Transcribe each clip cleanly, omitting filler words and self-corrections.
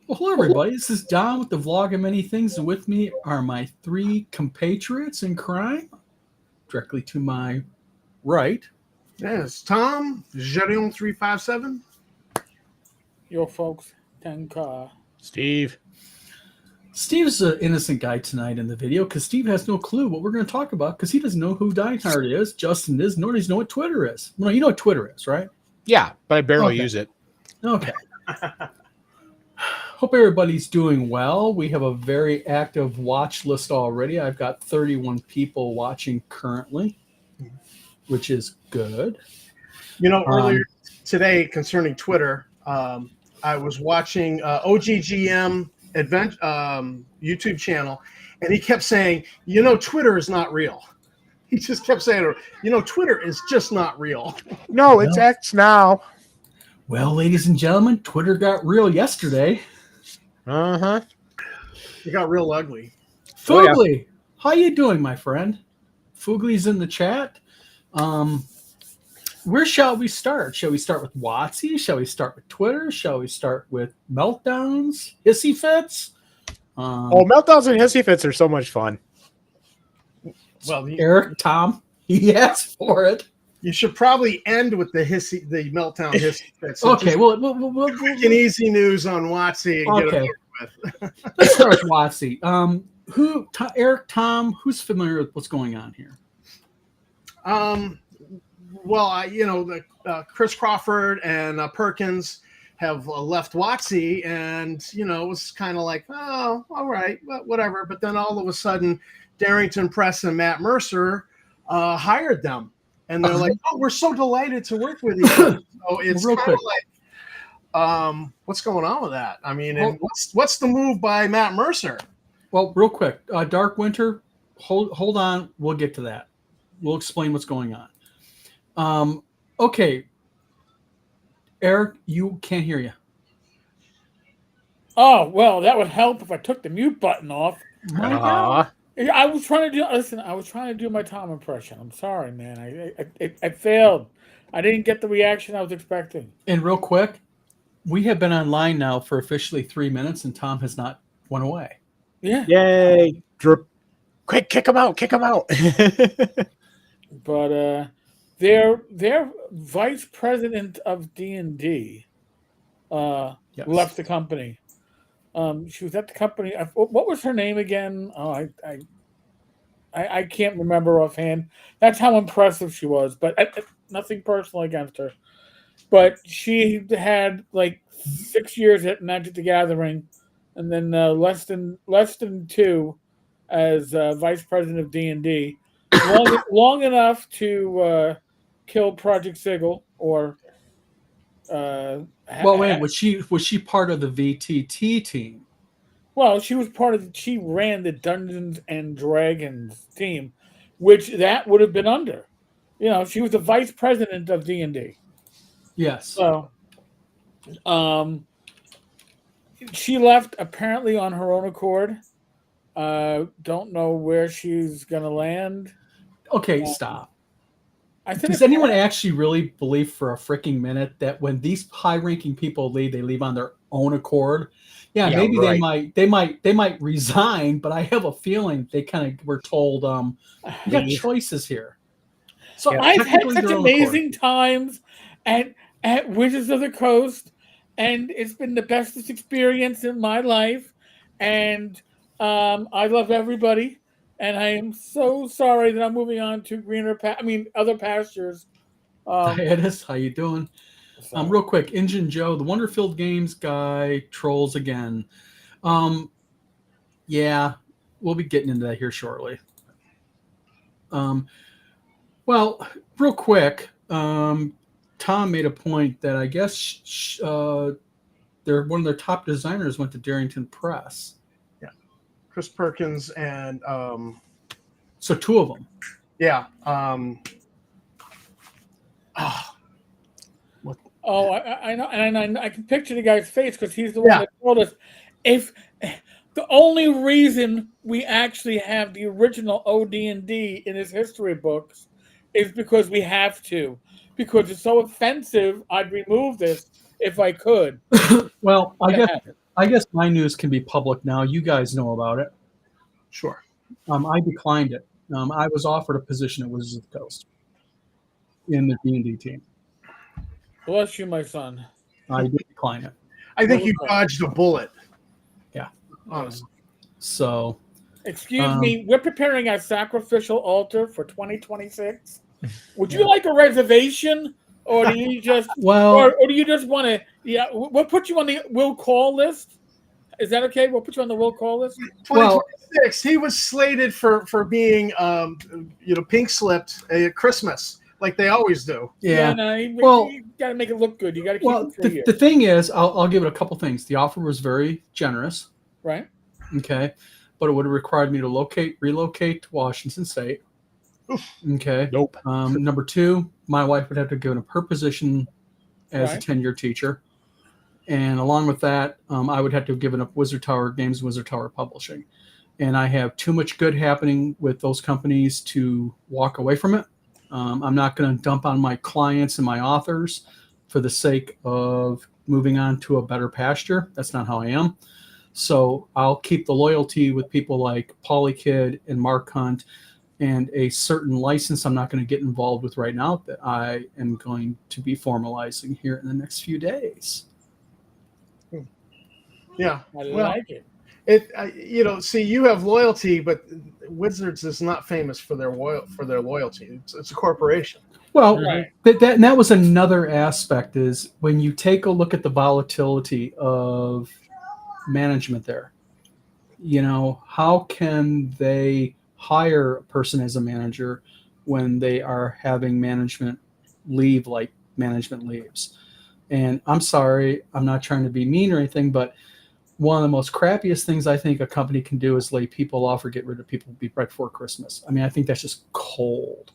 Well, hello, everybody. This is Don with the Vlog of Many Things, and with me are my three compatriots in crime. Directly to my right. Yes, Tom, Jerion 357. Yo, folks, Tenka. Steve. Steve's an innocent guy tonight in the video because Steve has no clue what we're going to talk about because he doesn't know who Dinehart is, Justin is, nor does he know what Twitter is. Well, you know what Twitter is, right? Yeah, but I barely use it. Okay. Hope everybody's doing well. We have a very active watch list already. I've got 31 people watching currently, which is good. You know, earlier today concerning Twitter, I was watching OGGM YouTube channel, and he kept saying, you know, Twitter is not real. He just kept saying, you know, Twitter is just not real. No, it's X now. Well, ladies and gentlemen, Twitter got real yesterday. Uh-huh. It got real ugly. Foogly, how you doing, my friend? Foogly's in the chat. Where shall we start? Shall we start with WotC? Shall we start with Twitter? Shall we start with meltdowns, hissy fits? Meltdowns and hissy fits are so much fun. Well, Eric, Tom, he asked for it. You should probably end with the meltdown hissy fits. Okay, we'll freaking easy news on WotC. And okay. Get it over with. Let's start with WotC. Eric, Tom, who's familiar with what's going on here? Well, Chris Crawford and Perkins have left WotC, and it was kind of like, oh, all right, whatever. But then all of a sudden, Darrington Press and Matt Mercer hired them, and they're like, oh, we're so delighted to work with you. So it's kind of like, what's going on with that? I mean, and what's the move by Matt Mercer? Well, real quick, Dark Winter, hold on, we'll get to that. We'll explain what's going on. Okay, Eric, you can't hear you. Oh, well, that would help if I took the mute button off. I was trying to do my Tom impression. I'm sorry, man. I failed. I didn't get the reaction I was expecting. And real quick, we have been online now for officially 3 minutes, and Tom has not went away. Yeah. Yay. Quick, kick him out. But their vice president of D&D left the company. She was at the company. What was her name again? Oh, I can't remember offhand. That's how impressive she was. But nothing personal against her. But she had like 6 years at Magic the Gathering, and then less than 2 as vice president of D&D. Long enough to kill Project Sigil or. Was she part of the VTT team? Well, she was she ran the Dungeons and Dragons team, which that would have been under. She was the vice president of D&D. Yes. So, she left apparently on her own accord. Don't know where she's gonna land. Okay, stop. Does anyone actually really believe for a freaking minute that when these high-ranking people leave, they leave on their own accord? Yeah, maybe right. they might resign, but I have a feeling they kind of were told, you got choices here. So I've had such amazing times at Wizards of the Coast, and it's been the bestest experience in my life, and I love everybody. And I am so sorry that I'm moving on to other pastures. Hiatus, how you doing? Real quick, Engine Joe, the Wonderfield Games guy trolls again. Yeah, we'll be getting into that here shortly. Well, real quick, Tom made a point that I guess one of their top designers went to Darrington Press. Yeah. Chris Perkins and so two of them. Yeah. Oh, I know, and I can picture the guy's face because he's the one that told us. If the only reason we actually have the original OD&D in his history books is because we have to, because it's so offensive. I'd remove this if I could. Well, I guess my news can be public now. You guys know about it. Sure. I declined it. I was offered a position at Wizards of the Coast in the D&D team. Bless you, my son. I did decline it. I think you dodged a bullet. Yeah. Honestly. So. Excuse me, we're preparing our sacrificial altar for 2026. Would you like a reservation, or do you just or do you just want to? Yeah, we'll put you on the will call list. Is that okay? We'll put you on the will call list. 2026. He was slated for being pink slipped at Christmas, like they always do. Yeah. No, you got to make it look good. You got to keep it for a year. The thing is, I'll give it a couple things. The offer was very generous. Right. Okay. But it would have required me to relocate to Washington State. Okay. Nope. Number two, my wife would have to give up her position as a tenure teacher. And along with that, I would have to have given up Wizard Tower Games, Wizard Tower Publishing. And I have too much good happening with those companies to walk away from it. I'm not going to dump on my clients and my authors for the sake of moving on to a better pasture. That's not how I am. So I'll keep the loyalty with people like Polykid and Mark Hunt and a certain license I'm not going to get involved with right now that I am going to be formalizing here in the next few days. Yeah. I like it. See, you have loyalty, but Wizards is not famous for their loyalty. It's a corporation. Well, that was another aspect is when you take a look at the volatility of management there, how can they hire a person as a manager when they are having management leave like management leaves? And I'm sorry, I'm not trying to be mean or anything, but one of the most crappiest things I think a company can do is lay people off or get rid of people right before Christmas. I mean, I think that's just cold.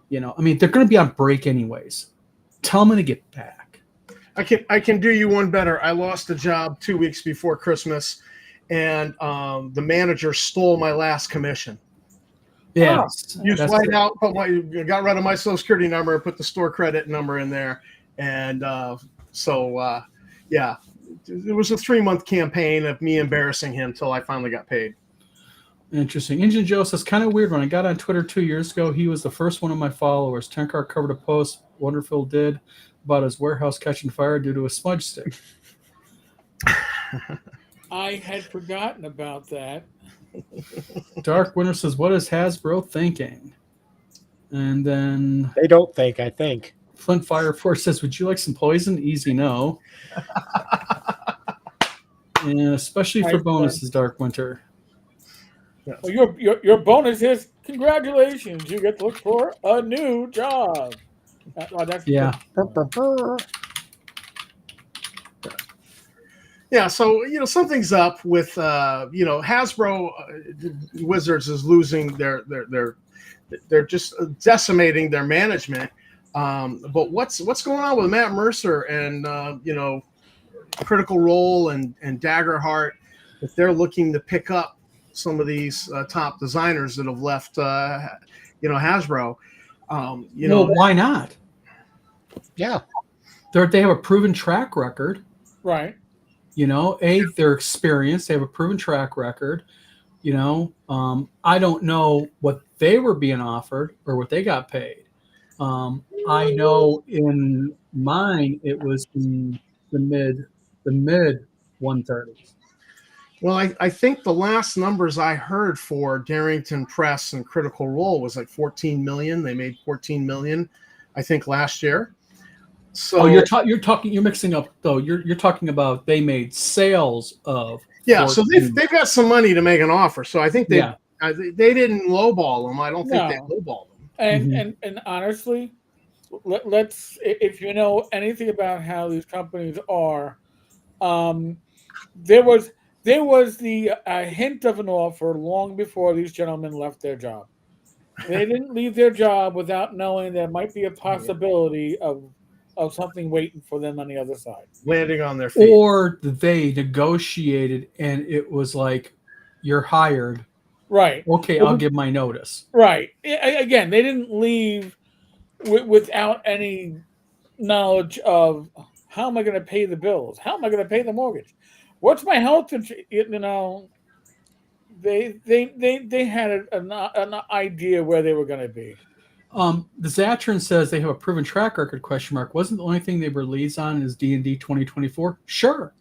They're going to be on break anyways. Tell them to get back. I can do you one better. I lost a job 2 weeks before Christmas, and the manager stole my last commission. Yeah, used whiteout, got rid of my Social Security number, put the store credit number in there, and it was a 3-month campaign of me embarrassing him until I finally got paid. Interesting. Engine Joe says, kind of weird. When I got on Twitter 2 years ago, he was the first one of my followers. Tenkar covered a post Wonderful did about his warehouse catching fire due to a smudge stick. I had forgotten about that. Dark Winter says, what is Hasbro thinking? And then... They don't think, I think. Flint Fire Force says, would you like some poison? Easy no. And especially for bonuses, Dark Winter. Well, your bonus is congratulations. You get to look for a new job. Yeah. Yeah, so something's up with Hasbro. Wizards is losing they're just decimating their management. But what's going on with Matt Mercer and Critical Role and Daggerheart, if they're looking to pick up some of these top designers that have left Hasbro? Why not? Yeah, they have a proven track record, right? They're experienced. They have a proven track record. I don't know what they were being offered or what they got paid. I know in mine it was in the mid 130s. Well, I think the last numbers I heard for Darrington Press and Critical Role was like 14 million. They made 14 million, I think, last year. So you're mixing up though. You're talking about they made sales of 14. So they've got some money to make an offer. So I think they didn't lowball them. I don't think they lowballed them. And honestly, let's if you know anything about how these companies are, there there was the hint of an offer long before these gentlemen left their job. They didn't leave their job without knowing there might be a possibility of something waiting for them on the other side. Landing on their feet. Or they negotiated and it was like, you're hired. Right. Okay, I'll give my notice. Right. Again, they didn't leave without any knowledge of how am I going to pay the bills? How am I going to pay the mortgage? What's my health insurance? You know, they had an idea where they were going to be. The Zatron says they have a proven track record, question mark. Wasn't the only thing they released on is D&D 2024? Sure.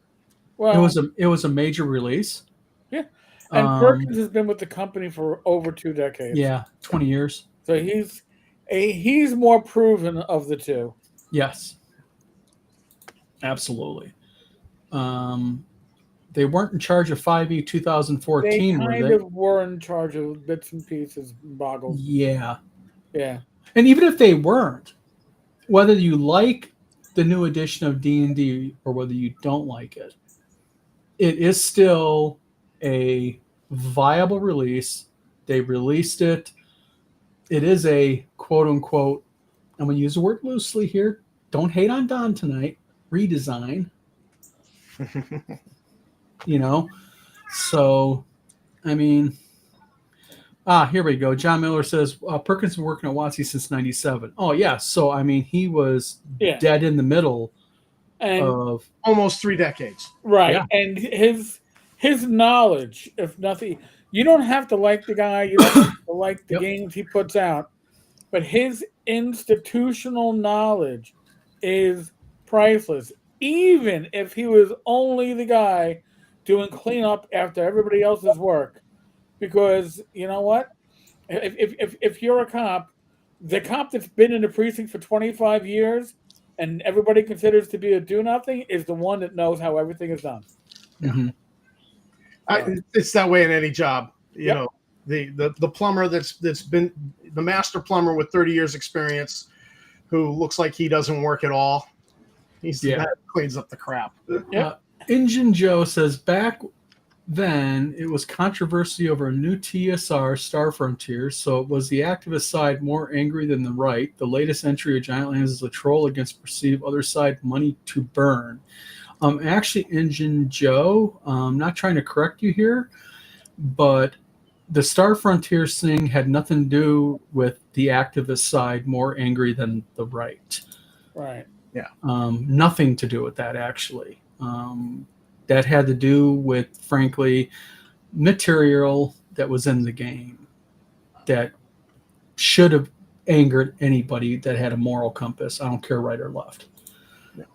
Well, it was a major release. Yeah. And Perkins has been with the company for over 2 decades. Yeah, 20 years. So he's more proven of the two. Yes. Absolutely. They weren't in charge of 5e 2014, they kind of were in charge of bits and pieces, boggles. Yeah. Yeah. And even if they weren't, whether you like the new edition of D&D or whether you don't like it, it is still a viable release. They released it. It is a quote-unquote, I'm going to use the word loosely here, don't hate on Don tonight, redesign. You know? So, I mean... here we go. John Miller says, Perkins has been working at WotC since 97. Oh, yeah. So, I mean, he was dead in the middle of... Almost 3 decades. Right. Yeah. And his knowledge, if nothing... You don't have to like the guy. You don't have to like the games he puts out. But his institutional knowledge is priceless. Even if he was only the guy doing cleanup after everybody else's work. Because you know what? If you're a cop, the cop that's been in the precinct for 25 years and everybody considers to be a do-nothing is the one that knows how everything is done. Mm-hmm. It's that way in any job. You know, the plumber that's been the master plumber with 30 years experience who looks like he doesn't work at all. He's the guy that cleans up the crap. Engine Joe says, back then it was controversy over a new TSR, Star Frontier, so it was the activist side more angry than the right. The latest entry of Giant Lands is a troll against perceived other side money to burn. Actually, Engine Joe, I'm not trying to correct you here, but the Star Frontier thing had nothing to do with the activist side more angry than the right. Right. Yeah. Nothing to do with that, actually. That had to do with, frankly, material that was in the game that should have angered anybody that had a moral compass. I don't care right or left.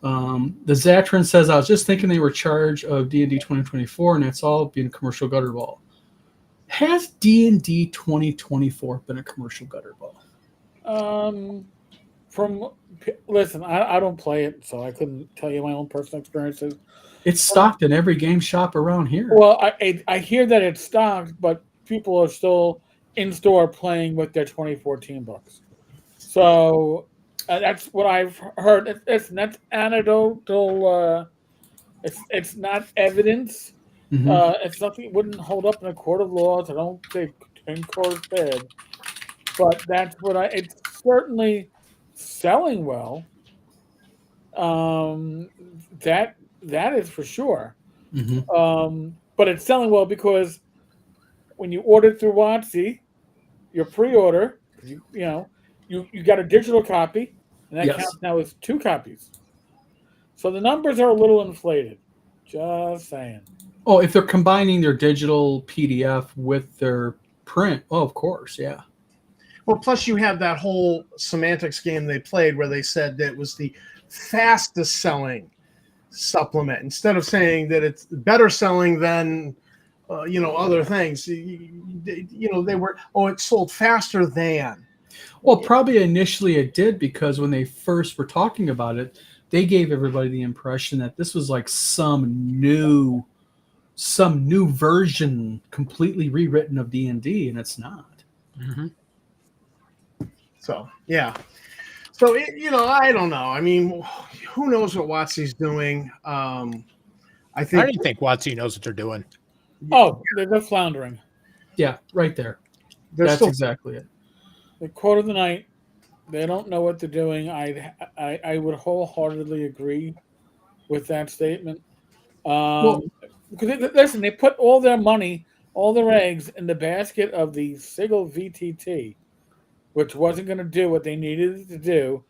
The Zatron says, I was just thinking they were in charge of D&D 2024, and that's all being a commercial gutter ball. Has D&D 2024 been a commercial gutter ball? Listen, I don't play it, so I couldn't tell you my own personal experiences. It's stocked in every game shop around here. Well, I hear that it's stocked, but people are still in store playing with their 2014 books. So that's what I've heard. It's not anecdotal. It's not evidence. Mm-hmm. It's nothing. It wouldn't hold up in a court of law. So I don't think in court bid. But that's what it's certainly selling well. That is for sure. Mm-hmm. But it's selling well because when you order through WotC, your pre-order, you got a digital copy, and that counts now as 2 copies. So the numbers are a little inflated. Just saying. Oh, if they're combining their digital PDF with their print, oh, of course, yeah. Well, plus you have that whole semantics game they played where they said that it was the fastest selling supplement instead of saying that it's better selling than other things. They were, it sold faster than. Well, probably initially it did, because when they first were talking about it, they gave everybody the impression that this was like some new version completely rewritten of D&D, and it's not. Mm-hmm. So, yeah. So, I don't know. I mean, who knows what WotC's doing? I don't think WotC knows what they're doing. Oh, they're floundering. Yeah, right there. They're That's still exactly it. The quote of the night. They don't know what they're doing. I would wholeheartedly agree with that statement. Well, Because listen, they put all their money, all their eggs in the basket of the Sigil VTT, which wasn't going to do what they needed it to do.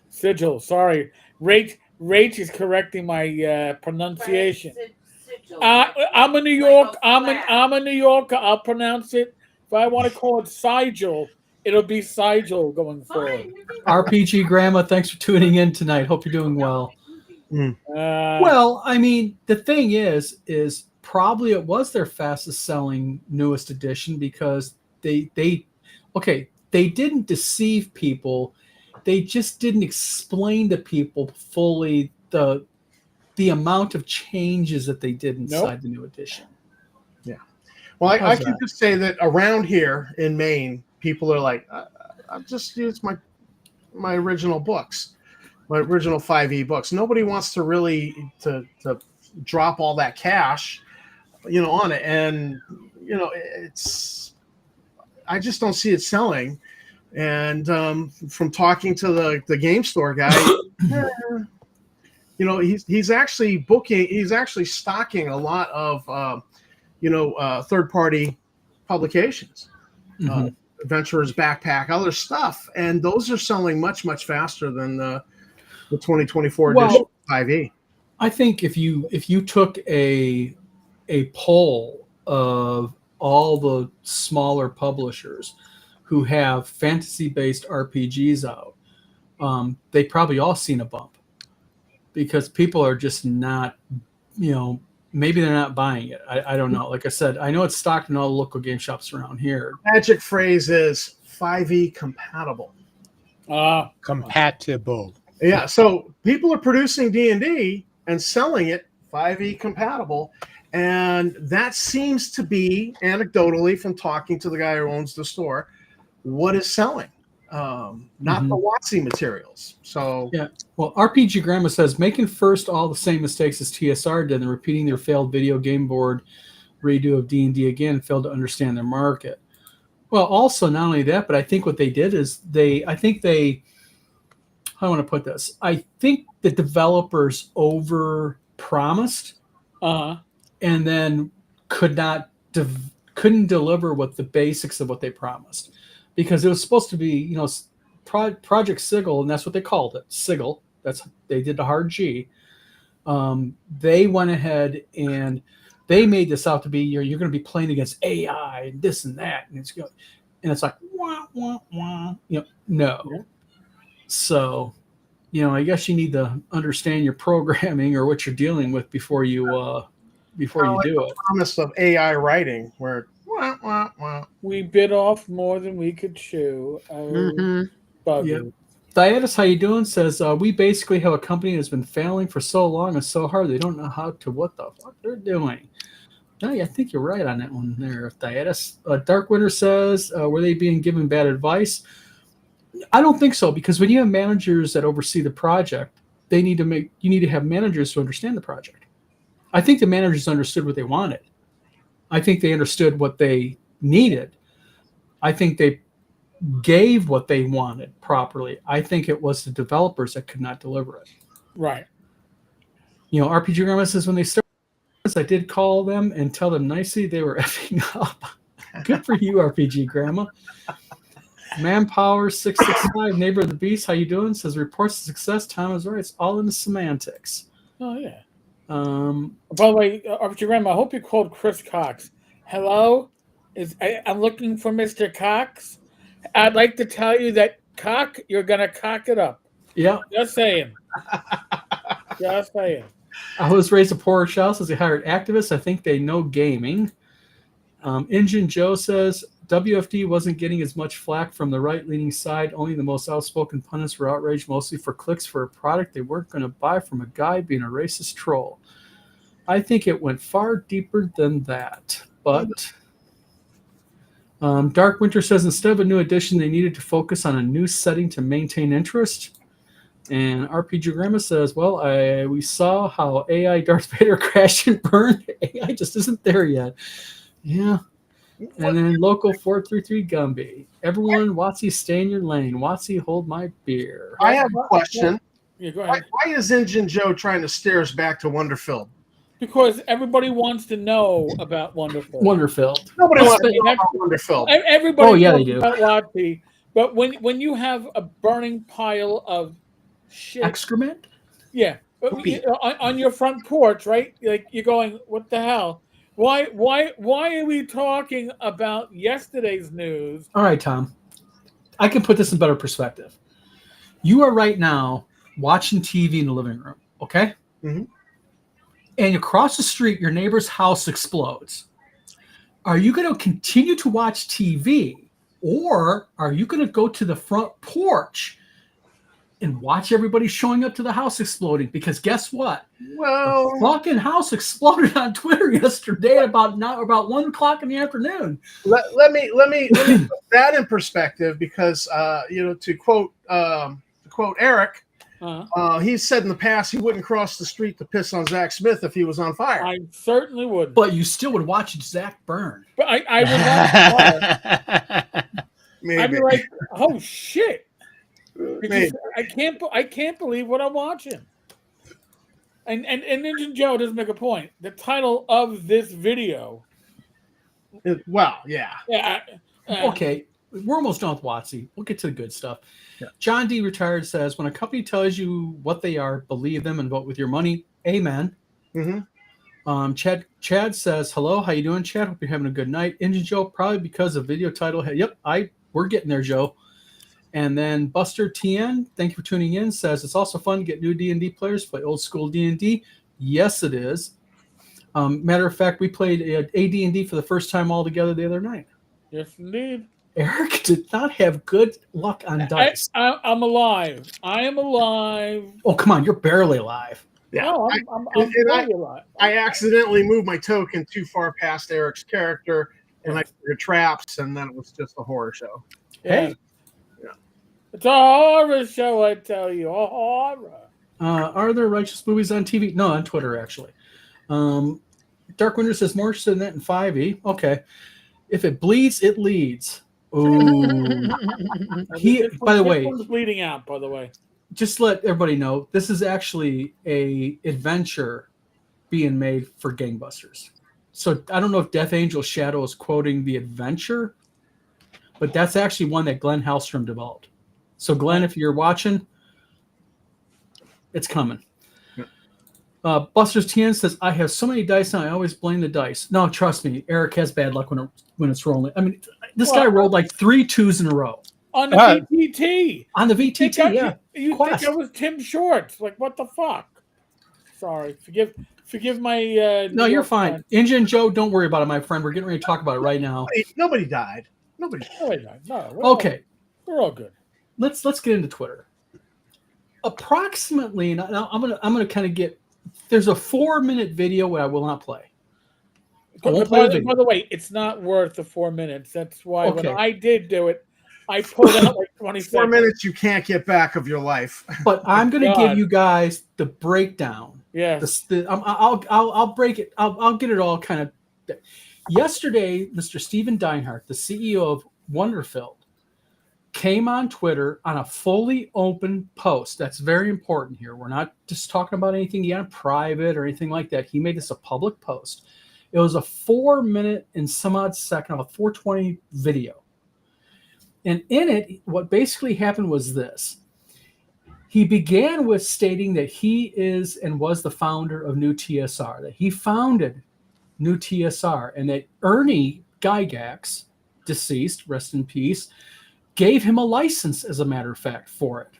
Sigil, sorry, Rach is correcting my pronunciation. I'm a New York. I'm a New Yorker. I'll pronounce it. If I want to call it Sigil, it'll be Sigil going forward. RPG Grandma, thanks for tuning in tonight. Hope you're doing well. Well, I mean, the thing is probably it was their fastest selling newest edition because they didn't deceive people. They just didn't explain to people fully the amount of changes that they did inside the new edition. Yeah. Well, I can just say that around here in Maine, people are like, I've just used my original books, my original 5e books. Nobody wants to really to drop all that cash, on it. And, I just don't see it selling. And from talking to the game store guy, he's actually stocking a lot of, third-party publications, Adventurer's Backpack, other stuff, and those are selling much, much faster than the 2024 edition 5e. I think if you took a poll of all the smaller publishers who have fantasy-based RPGs out, they probably all seen a bump because people are just not, maybe they're not buying it. I don't know. Like I said, I know it's stocked in all the local game shops around here. Magic phrase is 5e compatible. Compatible. Yeah, so people are producing D&D and selling it 5e compatible, and that seems to be, anecdotally from talking to the guy who owns the store, what is selling, not the WotC materials. So yeah, well, RPG Grandma says making first all the same mistakes as TSR did and repeating their failed video game board redo of D&D again failed to understand their market. Well, also not only that, but I think what they did is how do I want to put this? I think the developers over promised, and then couldn't deliver what the basics of what they promised, because it was supposed to be, Project Sigil, and that's what they called it, Sigil. They did the hard G. They went ahead and they made this out to be you're going to be playing against AI and this and that, and it's like wah wah wah. No. Yeah. So, I guess you need to understand your programming or what you're dealing with before you do it. Promise of AI writing, where wah, wah, wah. We bit off more than we could chew. Yeah. Diatus, how you doing? Says we basically have a company that's been failing for so long and so hard they don't know what the fuck they're doing. No, I think you're right on that one there, Diatus. Dark Winter says, were they being given bad advice? I don't think so, because when you have managers that oversee the project, you need to have managers who understand the project. I think the managers understood what they wanted. I think they understood what they needed. I think they gave what they wanted properly. I think it was the developers that could not deliver it. Right. RPG Grandma says when they started, I did call them and tell them nicely they were effing up. Good for you, RPG Grandma. Manpower 665, neighbor of the beast, how you doing? Says reports of success. Tom is right. It's all in the semantics. Oh yeah. By the way, RPG Grandma, I hope you called Chris Cox. Hello, I'm looking for Mr. Cox. I'd like to tell you that cock, you're gonna cock it up. Yeah. Just saying. Just saying. I was raised a poor child, says they hired activists. I think they know gaming. Engine Joe says WFD wasn't getting as much flack from the right-leaning side. Only the most outspoken pundits were outraged, mostly for clicks for a product they weren't going to buy from a guy being a racist troll. I think it went far deeper than that. But Dark Winter says instead of a new edition, they needed to focus on a new setting to maintain interest. And RPG Grandma says, well, we saw how AI Darth Vader crashed and burned. AI just isn't there yet. Yeah. And then local 433 Gumby. Everyone, Watsy, stay in your lane. Watsy, hold my beer. I have a question. Yeah, go ahead. Why is Injun Joe trying to steer us back to Wonderfilled? Because everybody wants to know about Wonderfilled. Wonderfilled. Nobody wants to know about Wonderfilled. Everybody yeah, talks they do. about Watsy, but when you have a burning pile of shit, excrement, yeah, on your front porch, right? Like you're going, what the hell? Why are we talking about yesterday's news? All right, Tom. I can put this in better perspective. You are right now watching TV in the living room, okay? Mm-hmm. And across the street, your neighbor's house explodes. Are you going to continue to watch TV, or are you going to go to the front porch and watch everybody showing up to the house exploding? Because guess what? Well, the fucking house exploded on Twitter yesterday at about 1 o'clock in the afternoon. Let me put that in perspective, because to quote Eric, he said in the past he wouldn't cross the street to piss on Zach Smith if he was on fire. I certainly would. But you still would watch Zach burn. But I would watch. I'd be like, oh shit. I can't believe what I'm watching. And Ninja Joe does make a point. The title of this video. Well, yeah. Yeah. Okay, we're almost done with Watsy. We'll get to the good stuff. Yeah. John D. Retired says, when a company tells you what they are, believe them and vote with your money. Amen. Mm-hmm. Chad says, hello, how you doing, Chad? Hope you're having a good night. Engine Joe, probably because of video title. Yep, we're getting there, Joe. And then Buster TN, thank you for tuning in, says it's also fun to get new D&D players play old school D&D. Yes, it is. Matter of fact, we played AD&D for the first time all together the other night. Yes, indeed. Eric did not have good luck on dice. I'm alive. I am alive. Oh, come on. You're barely alive. Yeah. No, I'm barely alive. I accidentally moved my token too far past Eric's character, and I triggered traps, and then it was just a horror show. Hey. It's a horror show, I tell you. A horror. Are there righteous movies on TV? No, on Twitter, actually. Dark Winter says more interested in that in 5e. Okay. If it bleeds, it leads. Ooh. By the way, one's bleeding out, by the way. Just let everybody know, this is actually a adventure being made for gangbusters. So I don't know if Death Angel Shadow is quoting the adventure, but that's actually one that Glenn Hellstrom developed. So, Glenn, if you're watching, it's coming. Yeah. Buster's TN says, I have so many dice now, I always blame the dice. No, trust me, Eric has bad luck when it's rolling. I mean, this guy rolled like 3 2s in a row. On the VTT. On the VTT, yeah. You think it was Tim Shorts. Like, what the fuck? Sorry. Forgive my... no, you're fine. Engine Joe, don't worry about it, my friend. We're getting ready to talk about it right now. Nobody died. Nobody died. No, we're all good. Let's get into Twitter. Approximately, now I'm gonna kind of get. There's a 4-minute video where I will not play. By the way, it's not worth the 4 minutes. That's why when I did do it, I pulled out like 20 seconds. 4 minutes you can't get back of your life. But I'm gonna give you guys the breakdown. Yeah. I'll break it. I'll get it all kind of. Yesterday, Mr. Stephen Dinehart, the CEO of Wonderfilled, came on Twitter on a fully open post. That's very important here. We're not just talking about anything yet private or anything like that. He made this a public post. It was a 4-minute and some odd second, a 4:20 video. And in it, what basically happened was this. He began with stating that he is and was the founder of New TSR, that he founded New TSR, and that Ernie Gygax, deceased, rest in peace, gave him a license, as a matter of fact, for it.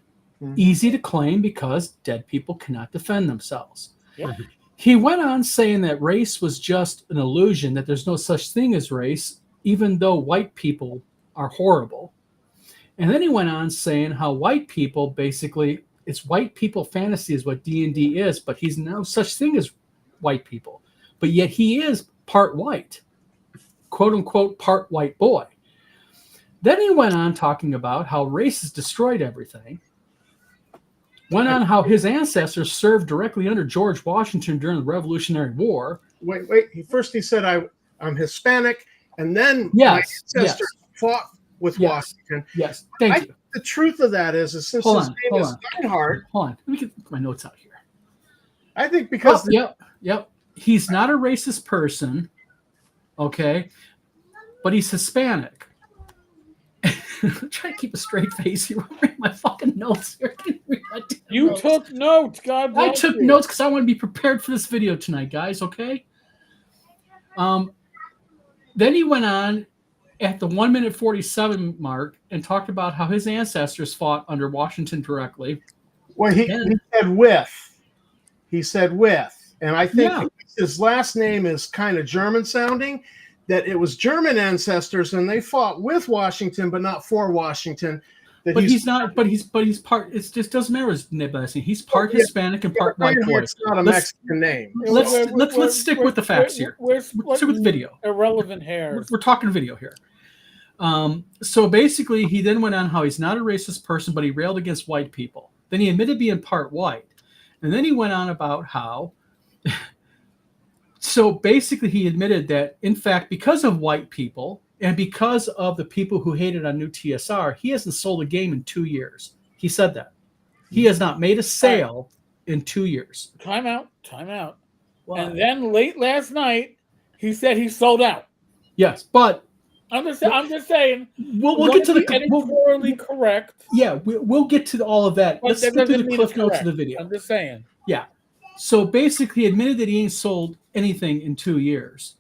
Mm-hmm. Easy to claim because dead people cannot defend themselves. Yeah. He went on saying that race was just an illusion, that there's no such thing as race, even though white people are horrible. And then he went on saying how white people, basically, it's white people fantasy is what D&D is, but he's no such thing as white people. But yet he is part white, quote unquote, part white boy. Then he went on talking about how race has destroyed everything. Went on how his ancestors served directly under George Washington during the Revolutionary War. Wait. He said I'm Hispanic, and then my Yes, ancestors fought with Washington. Yes, thank you. The truth of that is since his name is Dinehart. Hold on. Let me get my notes out here. I think because yep. He's not a racist person, okay, but he's Hispanic. I'm trying to keep a straight face here. I'm reading my fucking notes here. You took notes, God bless I took notes because I want to be prepared for this video tonight, guys. Okay. Then he went on at the 1 minute 47 mark and talked about how his ancestors fought under Washington directly. Well, he said with. He said with. And I think his last name is kind of German sounding, that it was German ancestors and they fought with Washington, but not for Washington. But he's not. But he's part. It just doesn't matter his last name. He's part Hispanic and part white boy. It's not a Mexican name. Let's stick with the facts here. Let's stick with the video. Irrelevant hairs. We're talking video here. So basically, he then went on how he's not a racist person, but he railed against white people. Then he admitted being part white, and then he went on about how. So basically, he admitted that, in fact, because of white people and because of the people who hated on new TSR, he hasn't sold a game in 2 years. He said that. He has not made a sale in 2 years. Time out. Wow. And then late last night, he said he sold out. Yes, but I'm just saying. We'll get to the editorially correct. Yeah, we'll get to all of that. Let's get to the cliff notes of the video. I'm just saying. Yeah. So basically, he admitted that he ain't sold anything in 2 years.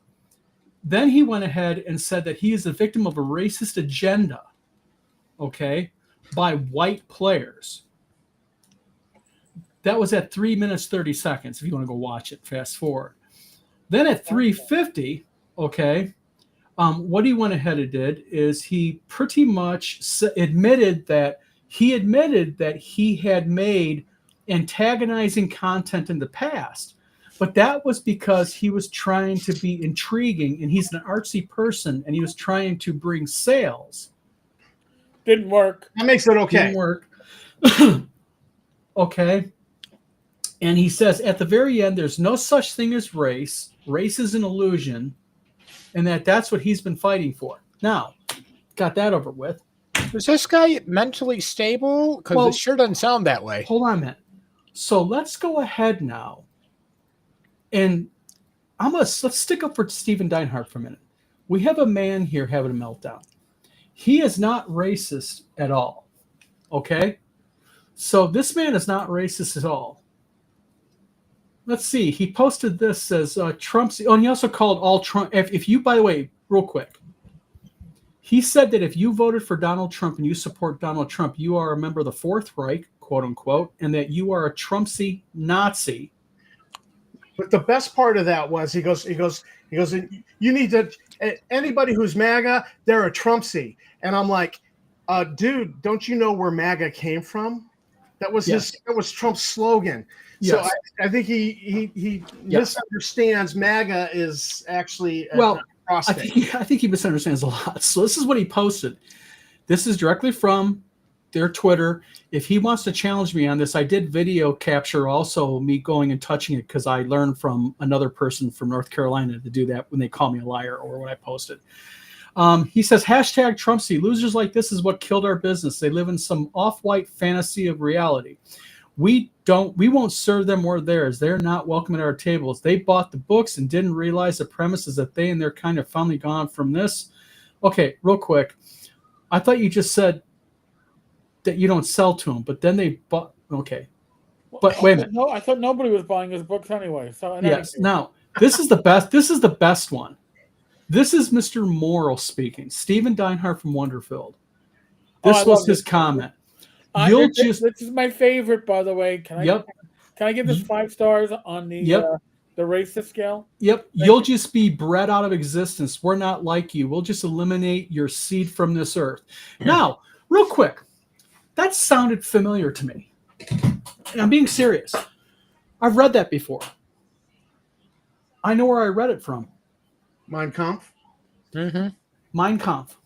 Then he went ahead and said that he is the victim of a racist agenda, okay, by white players. That was at 3 minutes, 30 seconds, if you want to go watch it, fast forward. Then at 3:50, okay, what he went ahead and did is he pretty much admitted that he had made antagonizing content in the past. But that was because he was trying to be intriguing, and he's an artsy person, and he was trying to bring sales. Didn't work. That makes it okay. Didn't work. Okay. And he says, at the very end, there's no such thing as race. Race is an illusion, and that's what he's been fighting for. Now, got that over with. Is this guy mentally stable? Because it sure doesn't sound that way. Hold on a minute. So let's go ahead now. And let's stick up for Stephen Dinehart for a minute. We have a man here having a meltdown. He is not racist at all. Okay? So this man is not racist at all. Let's see. He posted this as Trump's. Oh, and he also called all Trump. If you, by the way, real quick, he said that if you voted for Donald Trump and you support Donald Trump, you are a member of the Fourth Reich, quote unquote, and that you are a Trumpsy Nazi. But the best part of that was he goes, you need to, anybody who's MAGA, they're a Trumpsy. And I'm like, dude, don't you know where MAGA came from? That was that was Trump's slogan. Yes. So I think he misunderstands MAGA is actually I think he misunderstands a lot. So this is what he posted. This is directly from their Twitter. If he wants to challenge me on this, I did video capture also me going and touching it because I learned from another person from North Carolina to do that when they call me a liar or when I post it. He says, hashtag Trumpsy, losers like this is what killed our business. They live in some off-white fantasy of reality. We won't serve them or theirs. They're not welcome at our tables. They bought the books and didn't realize the premise is that they and their kind have finally gone from this. Okay, real quick. I thought you just said that you don't sell to them, but then they bought. Okay, but wait a minute. No, I thought nobody was buying his books anyway. So yes. Now this is the best. This is the best one. This is Mr. Morrill speaking. Stephen Dinehart from Wonderfield. This was his comment. This is my favorite, by the way. Can I give this 5 stars on the racist scale? Yep. You'll just be bred out of existence. We're not like you. We'll just eliminate your seed from this earth. Now, real quick, that sounded familiar to me. And I'm being serious. I've read that before. I know where I read it from. Mein Kampf? Mm-hmm. Mein Kampf.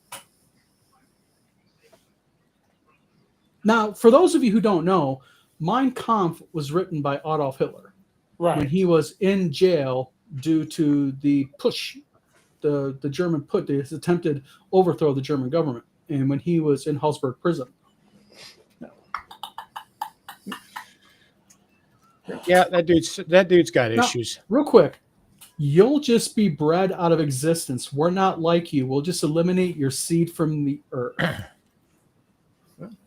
Now, for those of you who don't know, Mein Kampf was written by Adolf Hitler when Right. he was in jail due to the push, the German put, his attempted overthrow of the German government, and when he was in Hallsberg prison. Yeah, that dude's got Now, issues. real quick, you'll just be bred out of existence. We're not like you. We'll just eliminate your seed from the earth.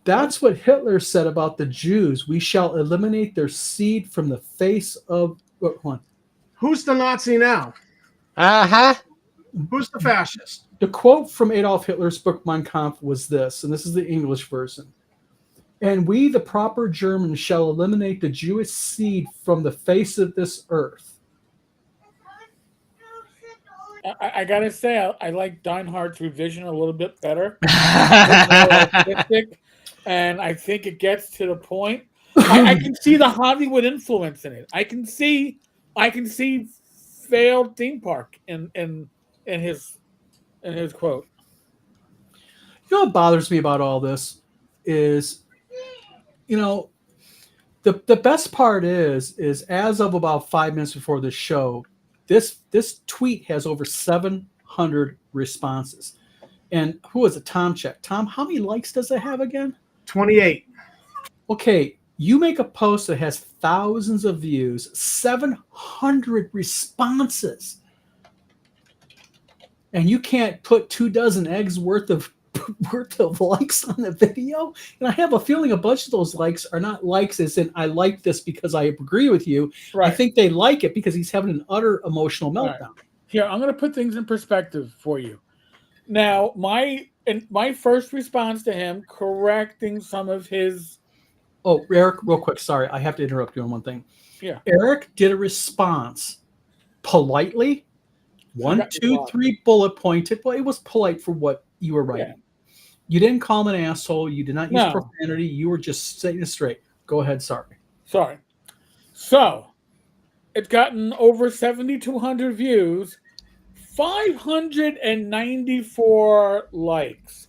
That's what Hitler said about the Jews. We shall eliminate their seed from the face of. Hold on. Who's the Nazi now? Uh-huh. Who's the fascist? The quote from Adolf Hitler's book Mein Kampf was this, and this is the English version. And we, the proper Germans, shall eliminate the Jewish seed from the face of this earth. I gotta say, I like Dinehart's revision a little bit better. It's more artistic, and I think it gets to the point. I can see the Hollywood influence in it. I can see failed theme park in his quote. You know what bothers me about all this is, the best part is as of about 5 minutes before the show, this tweet has over 700 responses. And who was it? Tom checked. Tom, how many likes does it have again? 28. Okay, you make a post that has thousands of views, 700 responses, and you can't put 24 eggs worth of likes on the video. And I have a feeling a bunch of those likes are not likes as in I like this because I agree with you. Right. I think they like it because he's having an utter emotional meltdown. Right. Here, I'm going to put things in perspective for you. Now, my first response to him, correcting some of his. Oh, Eric, real quick. Sorry, I have to interrupt you on one thing. Yeah. Eric did a response politely. 1, 2, 3 bullet pointed. Well, it was polite for what you were writing. Yeah. You didn't call him an asshole. You did not use profanity. You were just saying it straight. Go ahead. Sorry. So, it's gotten over 7,200 views, 594 likes,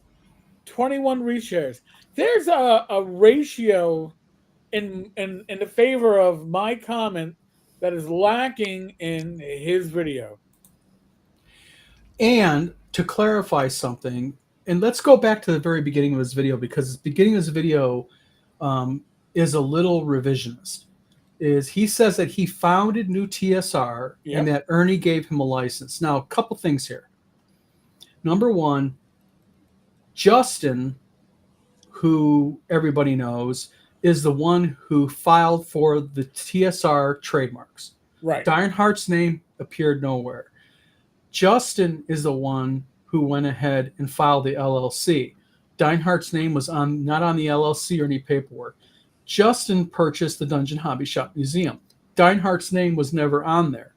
21 reshares. There's a ratio in the favor of my comment that is lacking in his video. And to clarify something, and let's go back to the very beginning of his video, because the beginning of his video is a little revisionist. He says that he founded New TSR and that Ernie gave him a license. Now, a couple things here. Number one, Justin, who everybody knows, is the one who filed for the TSR trademarks. Right. Dinehart's name appeared nowhere. Justin is the one who went ahead and filed the LLC. Dinehart's name was not on the LLC or any paperwork. Justin purchased the Dungeon Hobby Shop Museum. Dinehart's name was never on there.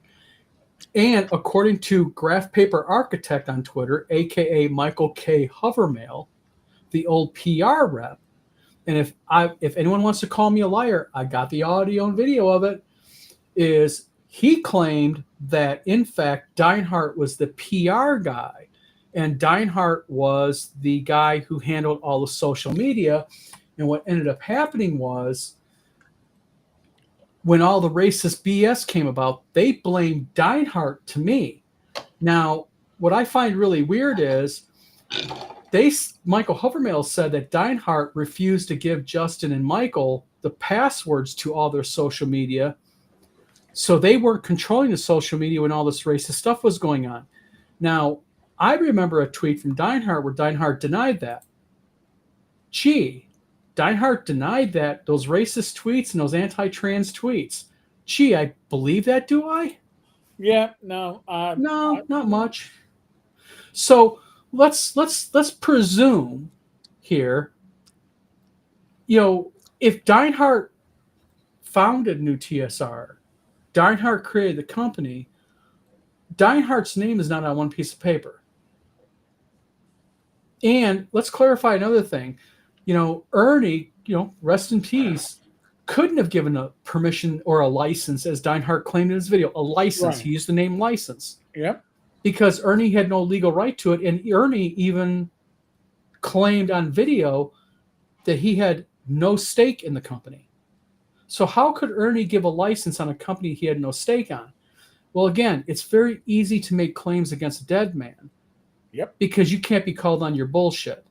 And according to Graph Paper Architect on Twitter, a.k.a. Michael K. Hovermail, the old PR rep, and if anyone wants to call me a liar, I got the audio and video of it, is he claimed that, in fact, Dinehart was the PR guy, and Dinehart was the guy who handled all the social media. And what ended up happening was, when all the racist BS came about, they blamed Dinehart to me. Now, what I find really weird is Michael Hovermail said that Dinehart refused to give Justin and Michael the passwords to all their social media, so they weren't controlling the social media when all this racist stuff was going on. Now, I remember a tweet from Dinehart where Dinehart denied that. Gee, Dinehart denied that, those racist tweets and those anti-trans tweets. Gee, I believe that, do I? Yeah, no. No, not much. So let's presume here, if Dinehart founded New TSR, Dinehart created the company, Dinehart's name is not on one piece of paper. And let's clarify another thing. Ernie, rest in peace, couldn't have given a permission or a license, as Dinehart claimed in his video, a license. Right. He used the name license. Yep. Because Ernie had no legal right to it. And Ernie even claimed on video that he had no stake in the company. So how could Ernie give a license on a company he had no stake on? Well, again, it's very easy to make claims against a dead man. Yep. Because you can't be called on your bullshit.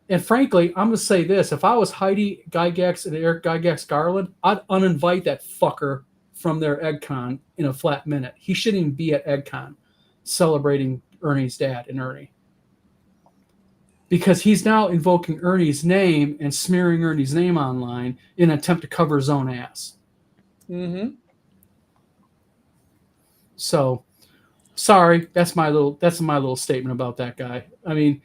And frankly, I'm going to say this. If I was Heidi Gygax and Eric Gygax Garland, I'd uninvite that fucker from their EggCon in a flat minute. He shouldn't even be at EggCon celebrating Ernie's dad and Ernie. Because he's now invoking Ernie's name and smearing Ernie's name online in an attempt to cover his own ass. Mm-hmm. So, sorry, that's my little statement about that guy. I mean,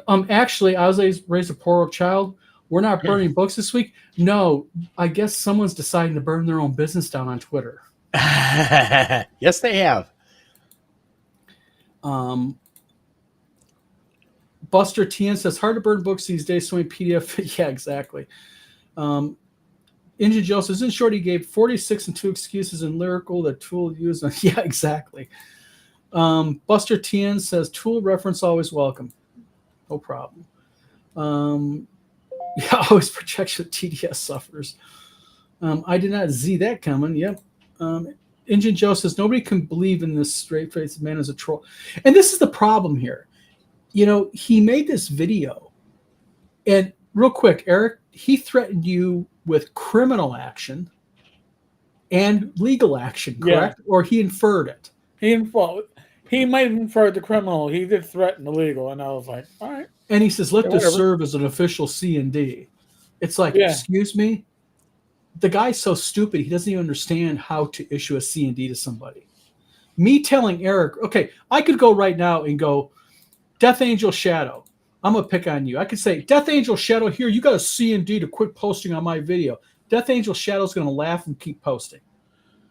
actually, I was raised a poor child. We're not burning books this week. No, I guess someone's deciding to burn their own business down on Twitter. Yes, they have. Buster Tien says, hard to burn books these days, so many PDF. Yeah, exactly. Injun Joe says, in short, he gave 46 and 2 excuses in lyrical that Tool used. Yeah, exactly. Buster Tien says, Tool reference always welcome. No problem. Yeah, always projection TDS suffers. I did not see that coming. Yep. Injun Joe says, nobody can believe in this straight-faced man as a troll. And this is the problem here. You know, he made this video. And real quick, Eric, he threatened you with criminal action and legal action, correct? Yeah. Or he inferred it? He might have inferred the criminal. He did threaten the legal. And I was like, all right. And he says, let this serve as an official C&D. It's like, excuse me? The guy's so stupid, he doesn't even understand how to issue a C&D to somebody. Me telling Eric, okay, I could go right now and go, Death Angel Shadow, I'm going to pick on you. I could say, Death Angel Shadow, here, you got a C&D to quit posting on my video. Death Angel Shadow's going to laugh and keep posting.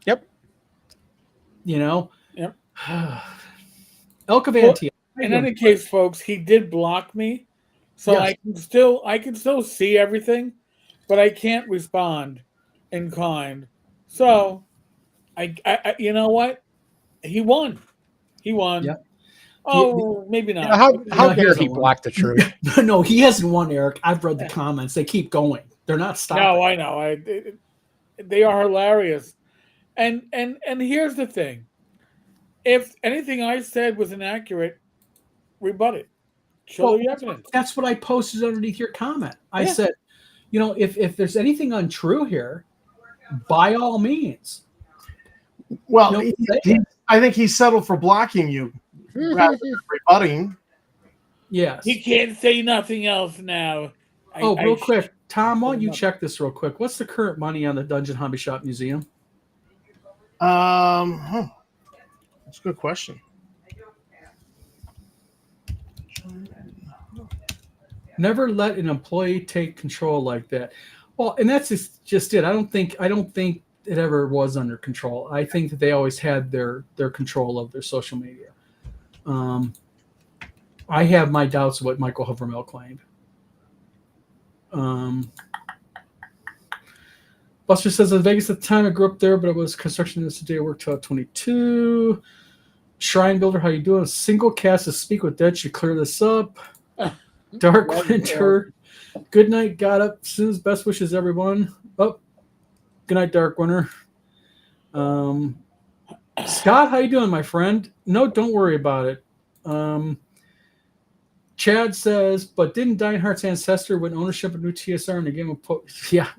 Yep. You know? Yep. Elk of Antioch. In any case, folks, he did block me, so yes. I can still see everything, but I can't respond in kind. So, I you know what? He won. He won. Yep. Oh, maybe not. How dare he block the truth? No, he hasn't won, Eric. I've read the comments. They keep going. They're not stopping. No, I know. They are hilarious. And here's the thing. If anything I said was inaccurate, rebut it. Show the evidence. That's what I posted underneath your comment. I said, you know, if there's anything untrue here, by all means. Well, I think he settled for blocking you rather than rebutting. Yes. He can't say nothing else now. Real quick. Tom, why don't you check this real quick? What's the current money on the Dungeon Hobby Shop Museum? That's a good question. Never let an employee take control like that. Well, and that's just it. I don't think it ever was under control. I think that they always had their control of their social media. I have my doubts of what Michael Hovermill claimed. Buster says in Vegas at the time I grew up there, but it was construction today. I worked till 22. Shrine Builder, how you doing? A single cast of Speak with Dead should clear this up. Dark Winter. Good night. Got up. Sue's best wishes, everyone. Oh, good night, Dark Winter. Scott, how you doing, my friend? No, don't worry about it. Chad says, but didn't Dinehart's ancestor win ownership of new TSR in the game of yeah,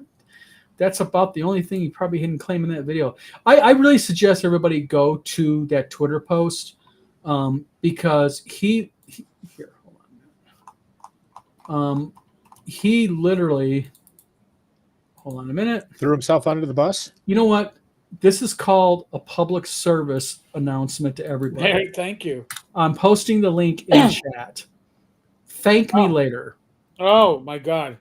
that's about the only thing he probably didn't claim in that video. I really suggest everybody go to that Twitter post because here, hold on a minute. He literally, hold on a minute. Threw himself under the bus? You know what? This is called a public service announcement to everybody. Hey, thank you. I'm posting the link in chat. Thank me later. Oh, my God.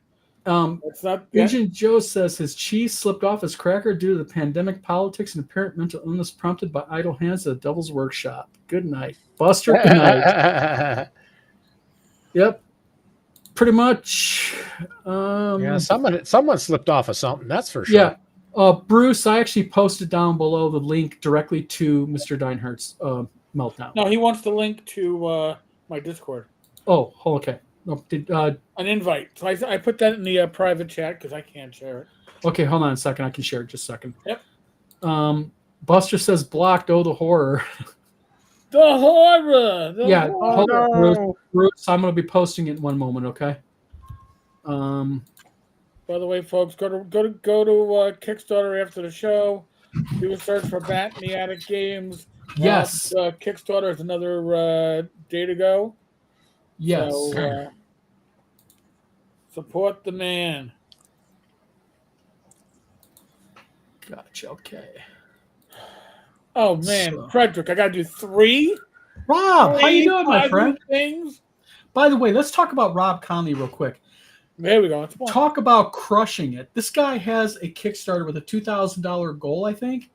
Agent Joe says his cheese slipped off his cracker due to the pandemic, politics, and apparent mental illness prompted by idle hands at the Devil's Workshop. Good night. Buster, good night. Yep. Pretty much. Yeah, someone slipped off of something, that's for sure. Yeah. Bruce, I actually posted down below the link directly to Mr. Dinehart's meltdown. No, he wants the link to my Discord. Oh, okay. No, an invite. So I put that in the private chat because I can't share it. Okay, hold on a second. I can share it just a second. Yep. Buster says blocked. Oh, the horror. The horror. Yeah. Horror. No. Bruce, I'm going to be posting it in one moment. Okay. By the way, folks, go to Kickstarter after the show. Do a search for Bat in the Attic Games. Yes. Kickstarter is another day to go. Yes. So support the man. Gotcha. Okay. Oh man, Frederick, I gotta do 3. Rob, how you doing, my friend? Things. By the way, let's talk about Rob Conley real quick. There we go. Talk about crushing it. This guy has a Kickstarter with a $2,000 goal, I think,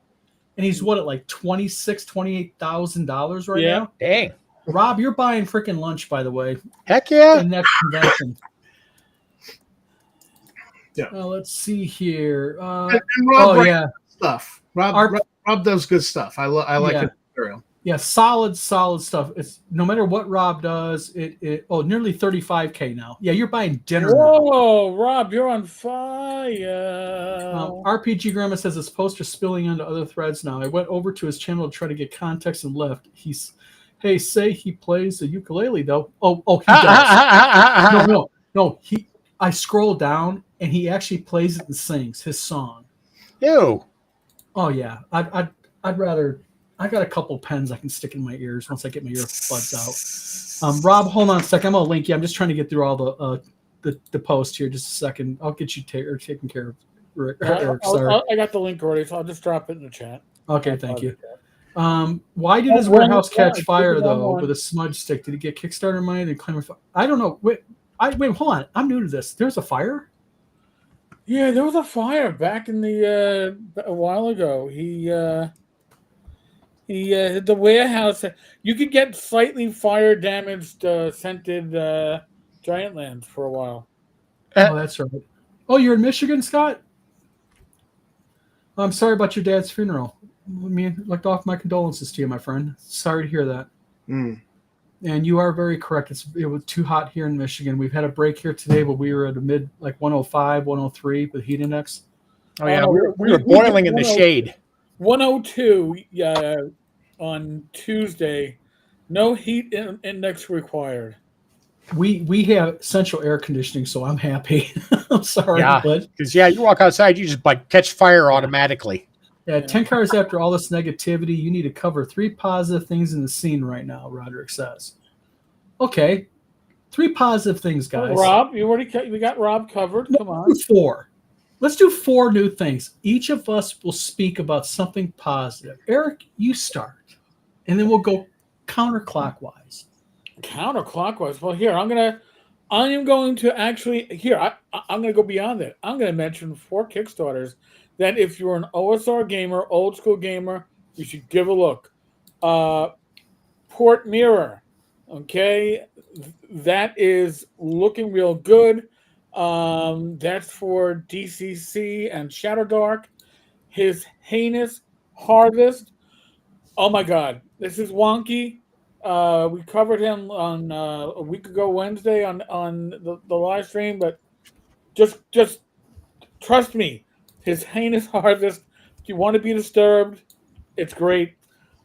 and he's what at like $28,000 right now. Dang. Rob, you're buying freaking lunch, by the way. Heck yeah. In next convention. Yeah. Let's see here. And Rob stuff. Rob does good stuff. I like his material. Yeah, solid stuff. It's no matter what Rob does. Nearly 35K now. Yeah, you're buying dinner. Whoa, now. Rob, you're on fire. RPG Grandma says his poster spilling onto other threads now. I went over to his channel to try to get context and left. Say he plays the ukulele though. Oh, he does. No. I scroll down and he actually plays it and sings his song. Ew. Oh yeah, I'd rather. I got a couple pens I can stick in my ears once I get my earbuds out. Rob, hold on a second. I'm gonna link you. I'm just trying to get through all the post here. Just a second. I'll get you taken care of. Eric, I got the link already, so I'll just drop it in the chat. Okay, thank you. Why did his warehouse catch fire though with a smudge stick? Did he get Kickstarter money? Did he claim I don't know. Wait, hold on. I'm new to this. There's a fire? Yeah, there was a fire back in a while ago. He the warehouse. You could get slightly fire damaged scented giant lands for a while. Oh, that's right. Oh, you're in Michigan, Scott? I'm sorry about your dad's funeral. Let me off my condolences to you, my friend. Sorry to hear that. Mm. And you are very correct. It was too hot here in Michigan. We've had a break here today, but we were at a mid 105, 103 with heat index. Oh yeah, we were boiling in the shade. 102 on Tuesday. No heat index required. We have central air conditioning, so I'm happy. I'm sorry, because you walk outside, you just catch fire automatically. Yeah, 10 cars after all this negativity, you need to cover 3 positive things in the scene right now, Roderick says. Okay, 3 positive things, guys. Rob, we got Rob covered. Come on. 4. Let's do 4 new things. Each of us will speak about something positive. Eric, you start, and then we'll go counterclockwise. Counterclockwise. Well, here I'm going to actually I'm going to go beyond that. I'm going to mention 4 Kickstarters that if you're an OSR gamer, old school gamer, you should give a look. Port Mirror, okay, that is looking real good. That's for DCC and Shadow Dark. His Heinous Harvest. Oh my God, this is wonky. We covered him on a week ago Wednesday on the live stream, but just trust me, his Heinous Harvest. If you want to be disturbed, it's great.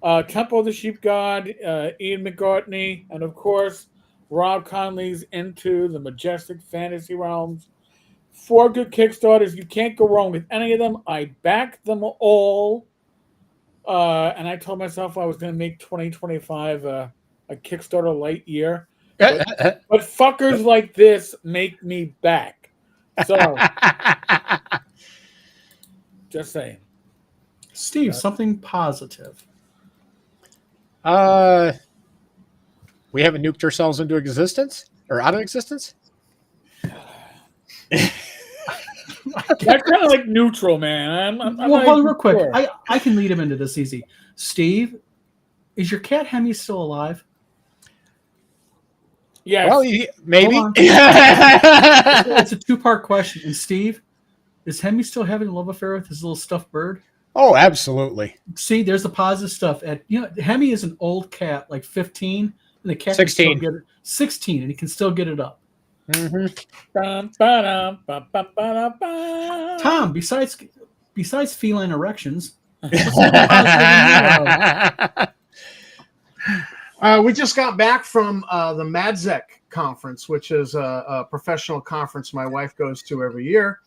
Temple of the Sheep God, Ian McGartney, and of course Rob Conley's Into the Majestic Fantasy Realms. 4 good Kickstarters. You can't go wrong with any of them. I backed them all. And I told myself I was going to make 2025 a Kickstarter light year. But fuckers like this make me back. So, just saying. Steve, something positive. We haven't nuked ourselves into existence or out of existence. That's kind of like neutral, man. I'm hold on real quick. I can lead him into this easy. Steve, is your cat Hemi still alive? Yes. Well, maybe. It's a 2-part question. And Steve, is Hemi still having a love affair with his little stuffed bird? Oh, absolutely. See, there's the positive stuff. Hemi is an old cat, like 15, and the cat 16. can still get it, 16, and he can still get it up. Tom, besides feline erections, we just got back from the MADZEC conference, which is a professional conference my wife goes to every year.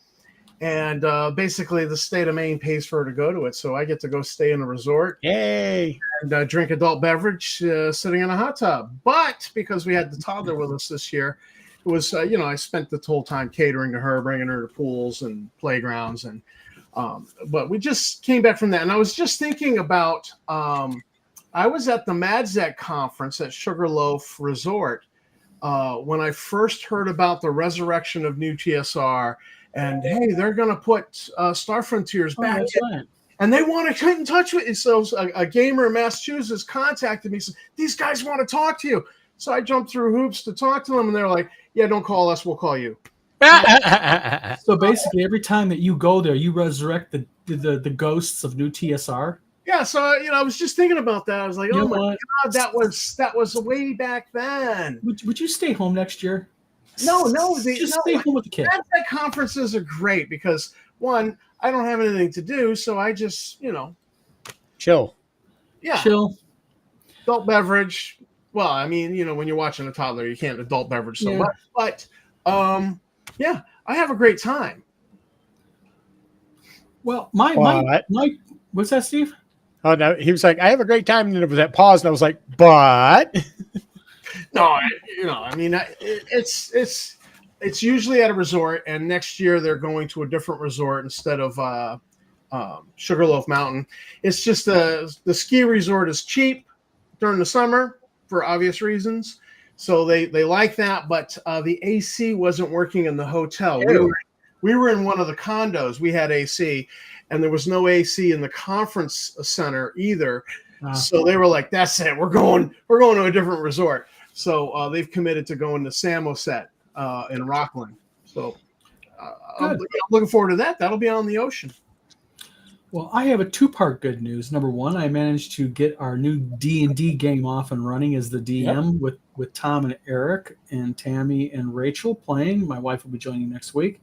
And basically, the state of Maine pays for her to go to it. So I get to go stay in a resort. Yay. And drink adult beverage sitting in a hot tub. But because we had the toddler with us this year, it was, I spent the whole time catering to her, bringing her to pools and playgrounds. And but we just came back from that. And I was just thinking about, I was at the MADZEC conference at Sugarloaf Resort when I first heard about the resurrection of New TSR. And hey, they're going to put Star Frontiers back in. And they want to get in touch with you. So a gamer in Massachusetts contacted me. Said, these guys want to talk to you. So I jumped through hoops to talk to them. And they're like, yeah, don't call us. We'll call you. So basically, every time that you go there, you resurrect the ghosts of New TSR. Yeah. So, I was just thinking about that. I was like, oh, my God, that was way back then. Would you stay home next year? No, stay home with the kid. That conferences are great because one, I don't have anything to do, so I just chill. Yeah, chill. Adult beverage. Well, I mean, when you're watching a toddler, you can't adult beverage so much. But yeah, I have a great time. Well, my what's that, Steve? Oh no, he was like, I have a great time, and there was that pause, and I was like, but. No, I mean, it's usually at a resort, and next year they're going to a different resort instead of Sugarloaf Mountain. It's just the ski resort is cheap during the summer for obvious reasons, so they like that. But the AC wasn't working in the hotel. We were in one of the condos. We had AC, and there was no AC in the conference center either. So they were like, "That's it. We're going to a different resort." So they've committed to going to Samoset in Rockland. So I'm looking forward to that. That'll be on the ocean. Well, I have a two-part good news. Number one, I managed to get our new D&D game off and running as the DM with Tom and Eric and Tammy and Rachel playing. My wife will be joining next week.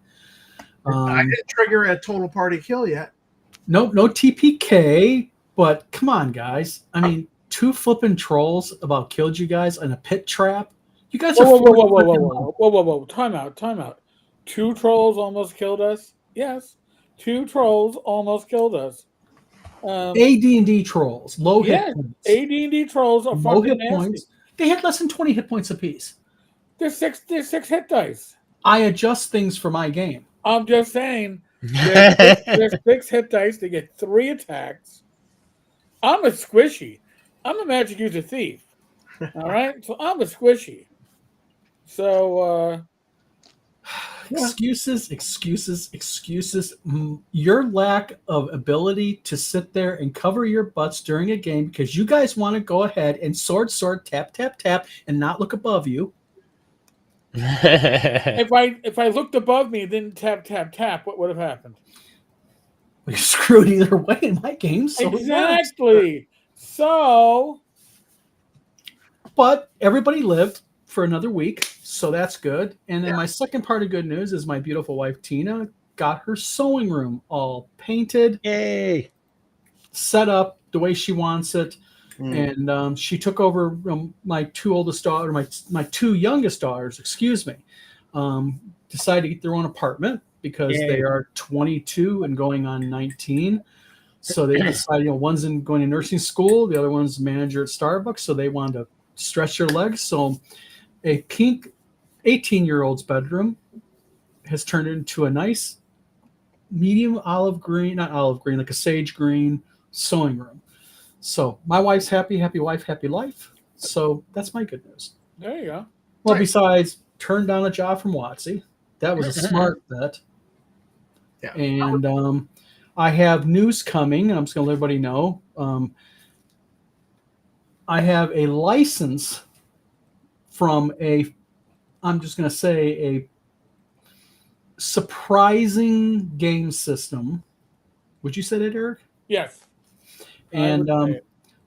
I didn't trigger a total party kill yet. No TPK, but come on, guys. I mean, 2 flipping trolls about killed you guys in a pit trap. You guys are whoa. Time out. 2 trolls almost killed us. Yes, 2 trolls almost killed us. AD&D trolls, low hit points. AD&D trolls are low hit nasty. Points. They had less than 20 hit points apiece. They're 6 hit dice. I adjust things for my game. I'm just saying. There's 6 hit dice. They get 3 attacks. I'm a squishy. I'm a magic user thief. All right? So I'm a squishy. So, Excuses. Your lack of ability to sit there and cover your butts during a game because you guys want to go ahead and sword, tap, and not look above you. If I looked above me and didn't tap, what would have happened? You're screwed either way in my game. So exactly. So, but everybody lived for another week, so that's good. And then my second part of good news is my beautiful wife Tina got her sewing room all painted, set up the way she wants it, and she took over my 2 oldest daughters, my 2 youngest daughters, decided to get their own apartment because they are 22 and going on 19. So they decided, one's going to nursing school, the other one's manager at Starbucks, so they wanted to stretch their legs. So a pink 18-year-old's bedroom has turned into a nice medium olive green, not olive green, like a sage green sewing room. So my wife's happy wife, happy life. So that's my good news. There you go. Well, besides, turned down a job from WotC. That was a smart bet. Yeah. And I have news coming. I'm just going to let everybody know. I have a license from I'm just going to say a surprising game system. Would you say that, Eric? Yes. And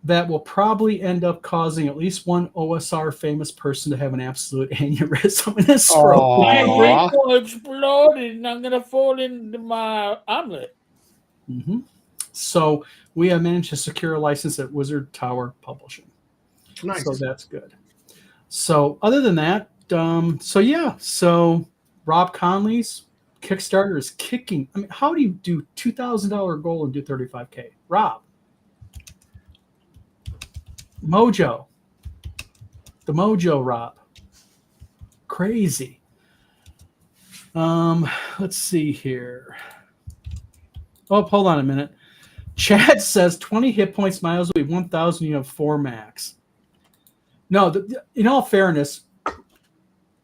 that will probably end up causing at least one OSR famous person to have an absolute aneurysm in his throat. My brain will explode and I'm going to fall into my omelet. Mm-hmm. So we have managed to secure a license at Wizard Tower Publishing. Nice. So that's good. So other than that, so Rob Conley's Kickstarter is kicking. I mean, how do you do $2,000 goal and do 35K? Rob. Mojo. The Mojo Rob. Crazy. Let's see here. Oh, hold on a minute. Chad says 20 hit points, Miles will be 1,000. You have 4 max. No, in all fairness,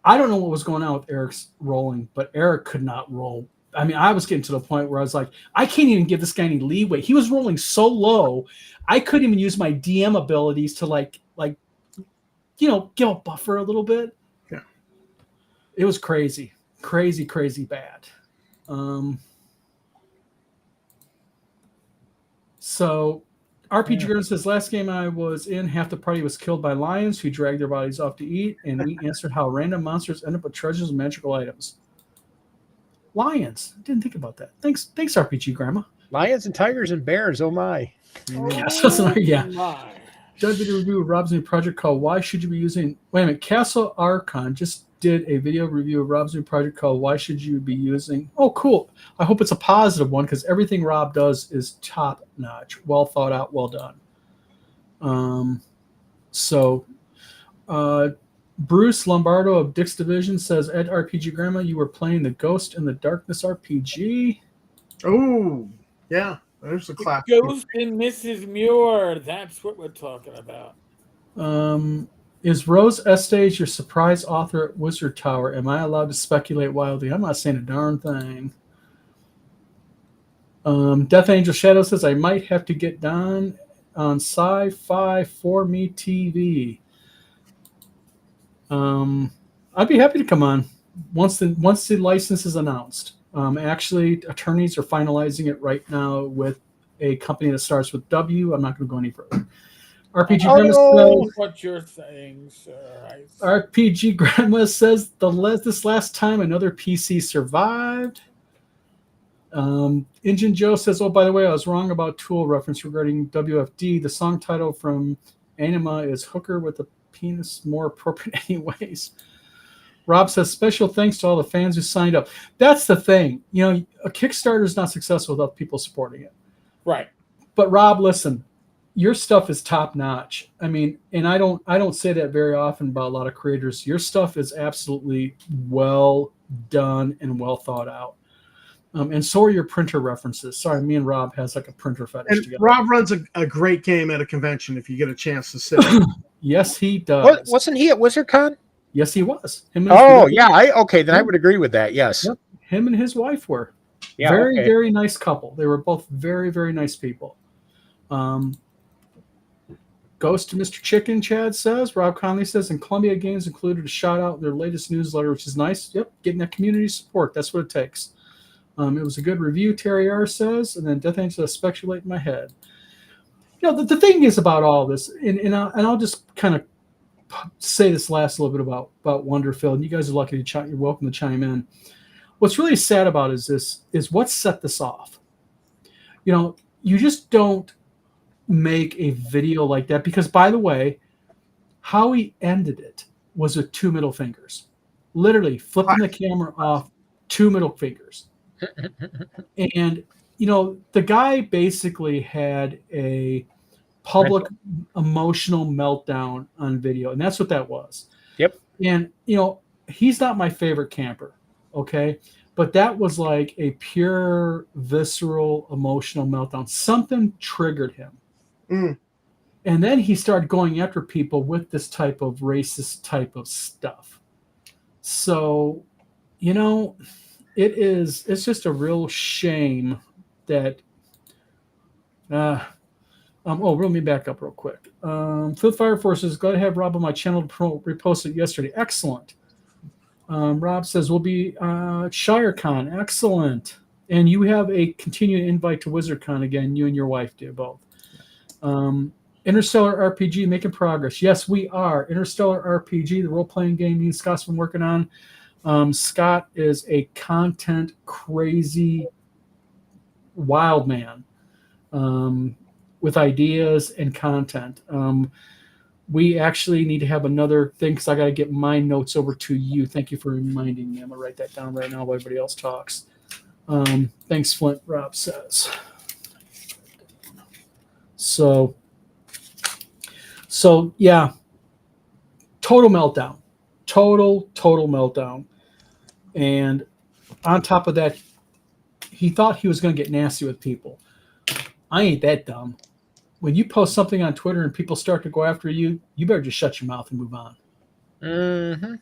I don't know what was going on with Eric's rolling, but Eric could not roll. I mean, I was getting to the point where I was like, I can't even give this guy any leeway. He was rolling so low, I couldn't even use my DM abilities to like give a buffer a little bit. Yeah, it was crazy bad. So RPG Girl says, last game I was in, half the party was killed by lions who dragged their bodies off to eat, and we answered how random monsters end up with treasures and magical items. Lions. Didn't think about that. Thanks, RPG Grandma. Lions and tigers and bears. Oh my. Yeah. Done video review of Rob's new project called Why Should You Be Using... Wait a minute. Castle Archon just did a video review of Rob's new project called Why Should You Be Using... Oh, cool. I hope it's a positive one because everything Rob does is top notch. Well thought out. Well done. Bruce Lombardo of Dick's Division says, Ed RPG Grandma, you were playing the Ghost in the Darkness RPG. Oh, yeah. There's a clap. Ghost and Mrs. Muir. That's what we're talking about. Is Rose Estes your surprise author at Wizard Tower? Am I allowed to speculate wildly? I'm not saying a darn thing. Death Angel Shadow says, I might have to get down on Sci-Fi for Me TV. I'd be happy to come on once the license is announced. Actually, attorneys are finalizing it right now with a company that starts with W. I'm not going to go any further. RPG Grandma says, what you're saying, sir. RPG Grandma says this last time another PC survived. Engine Joe says, oh, by the way, I was wrong about Tool reference regarding WFD. The song title from Anima is Hooker with a Penis, more appropriate anyways. Rob says, special thanks to all the fans who signed up. That's the thing. A Kickstarter is not successful without people supporting it. Right. But Rob, listen, your stuff is top notch. I mean, and I don't say that very often about a lot of creators. Your stuff is absolutely well done and well thought out. And so are your printer references. Sorry, me and Rob has like a printer fetish and together. Rob runs a great game at a convention if you get a chance to sit. Yes, he does. Wasn't he at WizardCon? Yes, he was. Then I would agree with that. Yes. Yep. Him and his wife were. Yeah, very nice couple. They were both very, very nice people. Ghost to Mr. Chicken, Chad says. Rob Conley says, and Columbia Games included a shout out in their latest newsletter, which is nice. Yep, getting that community support. That's what it takes. It was a good review, Terry R. says, and then Death Angel says, speculate in my head. The thing is about all this, and I'll just kind of say this last little bit about Wonderfield, and you guys are lucky to you're welcome to chime in. What's really sad about is what set this off. You just don't make a video like that because, by the way, how he ended it was with 2 middle fingers, literally flipping the camera off, 2 middle fingers. And the guy basically had a public emotional meltdown on video, and that's what that was. Yep. And he's not my favorite camper, okay, but that was like a pure visceral emotional meltdown. Something triggered him. And then he started going after people with this type of racist type of stuff. So it's just a real shame that let me back up real quick. Phil Fire Forces, glad to have Rob on my channel to repost it yesterday. Excellent. Rob says we'll be ShireCon. Excellent. And you have a continued invite to WizardCon again. You and your wife do both. Interstellar RPG making progress. Yes, we are. Interstellar RPG, the role-playing game me and Scott's been working on. Scott is a content crazy wild man with ideas and content. We actually need to have another thing because I got to get my notes over to you. Thank you for reminding me. I'm going to write that down right now while everybody else talks. Thanks, Flint, Rob says. So yeah, total meltdown. Total meltdown. And on top of that, he thought he was going to get nasty with people. I ain't that dumb. When you post something on Twitter and people start to go after you, you better just shut your mouth and move on. Mm-hmm.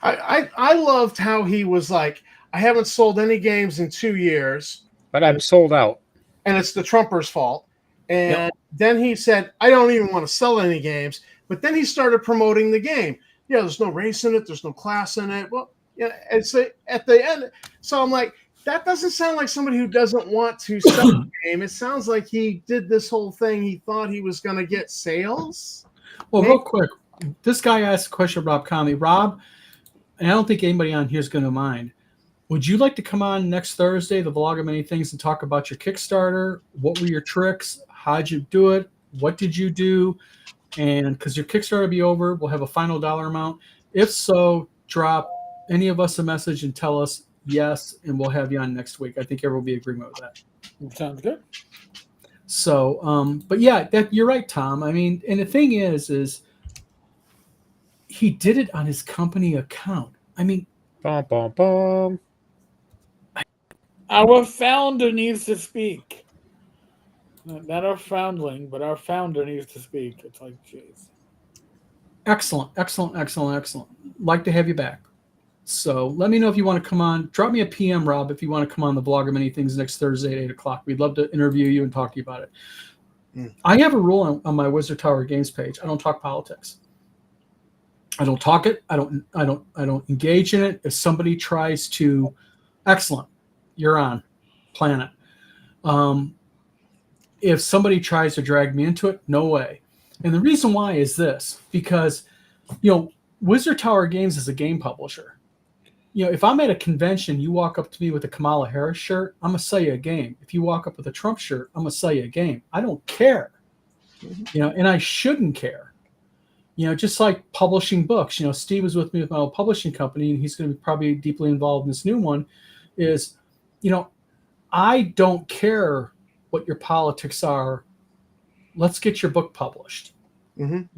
I loved how he was like, I haven't sold any games in 2 years. But I'm sold out. And it's the Trumpers' fault. And then he said, I don't even want to sell any games. But then he started promoting the game. Yeah, there's no race in it. There's no class in it. Well, yeah, it's at the end. So I'm like, that doesn't sound like somebody who doesn't want to sell a game. It sounds like he did this whole thing. He thought he was going to get sales. Well, real quick, this guy asked a question of Rob Conley. Rob, and I don't think anybody on here is going to mind, would you like to come on next Thursday, the Vlog of Many Things, and talk about your Kickstarter? What were your tricks? How'd you do it? What did you do? And because your Kickstarter will be over, we'll have a final dollar amount. If so, drop any of us a message and tell us yes, and we'll have you on next week. I think everyone will be in agreement with that. Sounds good. So, but yeah, you're right, Tom. I mean, and the thing is he did it on his company account. I mean, Bum, bum, bum. Our founder needs to speak. Not our foundling, but our founder needs to speak. It's like, jeez. Excellent. Like to have you back. So let me know if you want to come on. Drop me a PM, Rob, if you want to come on the Vlog of Many Things next Thursday at 8 o'clock. We'd love to interview you and talk to you about it. I have a rule on my Wizard Tower Games page. I don't talk politics. I don't talk it. I don't engage in it. If somebody tries to, excellent, you're on, planet. If somebody tries to drag me into it, no way. And the reason why is this, because, Wizard Tower Games is a game publisher. If I'm at a convention, you walk up to me with a Kamala Harris shirt, I'm going to sell you a game. If you walk up with a Trump shirt, I'm going to sell you a game. I don't care. And I shouldn't care. Just like publishing books. Steve was with me with my old publishing company, and he's going to be probably deeply involved in this new one, is, I don't care what your politics are. Let's get your book published. And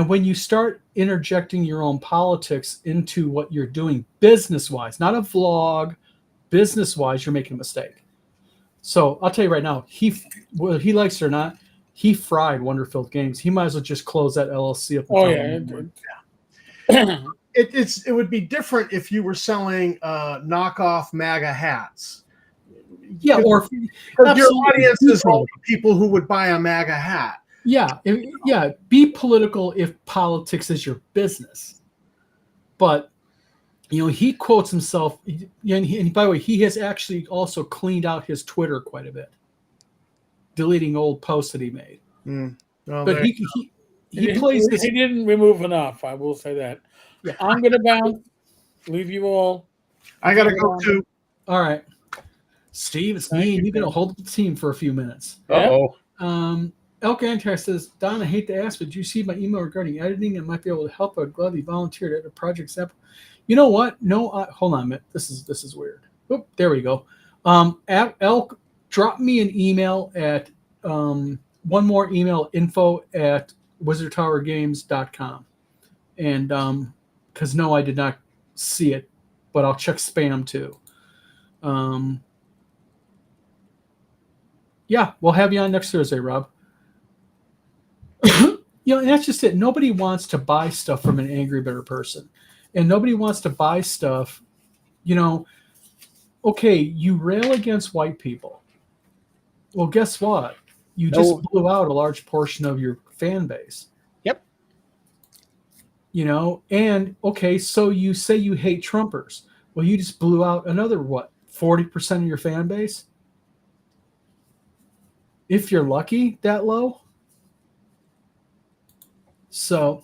when you start interjecting your own politics into what you're doing business-wise, not a vlog, business-wise, you're making a mistake. So I'll tell you right now, whether he likes it or not, he fried Wonderfilled Games. He might as well just close that LLC up. It would be different if you were selling knockoff MAGA hats. Yeah, or your audience is all the people who would buy a MAGA hat. Yeah, be political if politics is your business. But, he quotes himself, and by the way, he has actually also cleaned out his Twitter quite a bit, deleting old posts that he made. Well, but he plays this. He didn't remove enough, I will say that. Yeah. I'm going to bounce, leave you all. I got to go too. All right. Steve, it's me, and you're going to hold the team for a few minutes. Uh-oh. Elk Antar says, Don, I hate to ask, but did you see my email regarding editing and might be able to help? I would gladly volunteer to edit a project sample. You know what? No, hold on a minute. This is weird. Oop, there we go. Elk, drop me an email at one more email, info@wizardtowergames.com. And because no, I did not see it, but I'll check spam too. Yeah, we'll have you on next Thursday, Rob. And that's just it. Nobody wants to buy stuff from an angry, bitter person. And nobody wants to buy stuff, okay, you rail against white people. Well, guess what? You just blew out a large portion of your fan base. Yep. And okay, so you say you hate Trumpers. Well, you just blew out another, 40% of your fan base? If you're lucky, that low? So,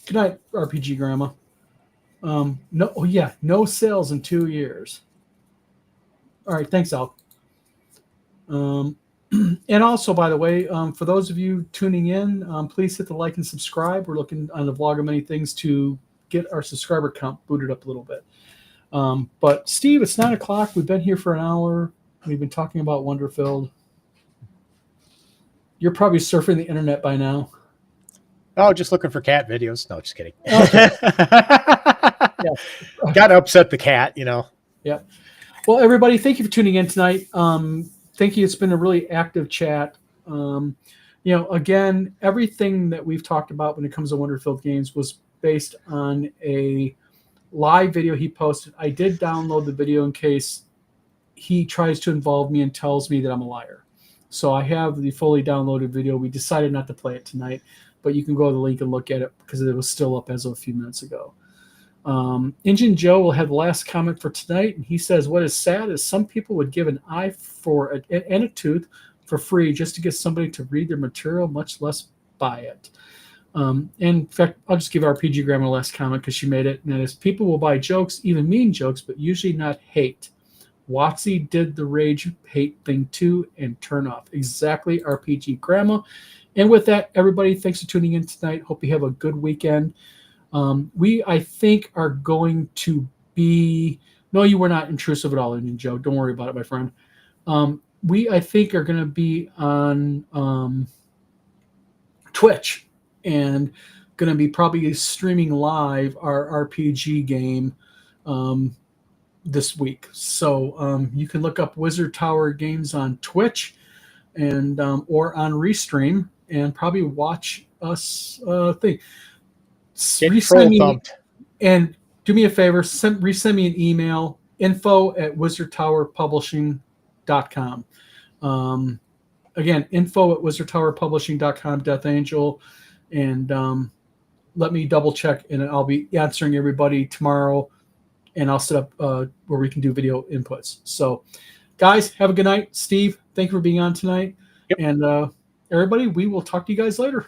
good night, RPG Grandma. No sales in 2 years. All right, thanks, Al. And also, by the way, for those of you tuning in, please hit the like and subscribe. We're looking on the vlog of many things to get our subscriber count booted up a little bit. But Steve, it's 9 o'clock. We've been here for an hour. We've been talking about Wonderfilled. You're probably surfing the internet by now. Oh, just looking for cat videos. No, just kidding. Okay. Yeah. Got to upset the cat, you know. Yeah. Well, everybody, thank you for tuning in tonight. Thank you. It's been a really active chat. Again, everything that we've talked about when it comes to Wonderfilled games was based on a live video he posted. I did download the video in case he tries to involve me and tells me that I'm a liar. So I have the fully downloaded video. We decided not to play it tonight, but you can go to the link and look at it because it was still up as of a few minutes ago. Injun Joe will have the last comment for tonight, and he says, what is sad is some people would give an eye and a tooth for free just to get somebody to read their material, much less buy it. In fact, I'll just give RPG Grandma the last comment because she made it, and that is, people will buy jokes, even mean jokes, but usually not hate. WotC did the rage hate thing too and turn off. Exactly, RPG Grandma. And with that, everybody, thanks for tuning in tonight. Hope you have a good weekend. We, I think, are going to be... No, you were not intrusive at all, Indian Joe. Don't worry about it, my friend. We, I think, are going to be on Twitch and going to be probably streaming live our RPG game this week. So you can look up Wizard Tower Games on Twitch and or on Restream and probably watch us and do me a favor, resend me an email, info@wizardtowerpublishing.com. Again, info@wizardtowerpublishing.com, Death Angel, and let me double check, and I'll be answering everybody tomorrow, and I'll set up where we can do video inputs. So, guys, have a good night. Steve, thank you for being on tonight. Yep. And everybody, we will talk to you guys later.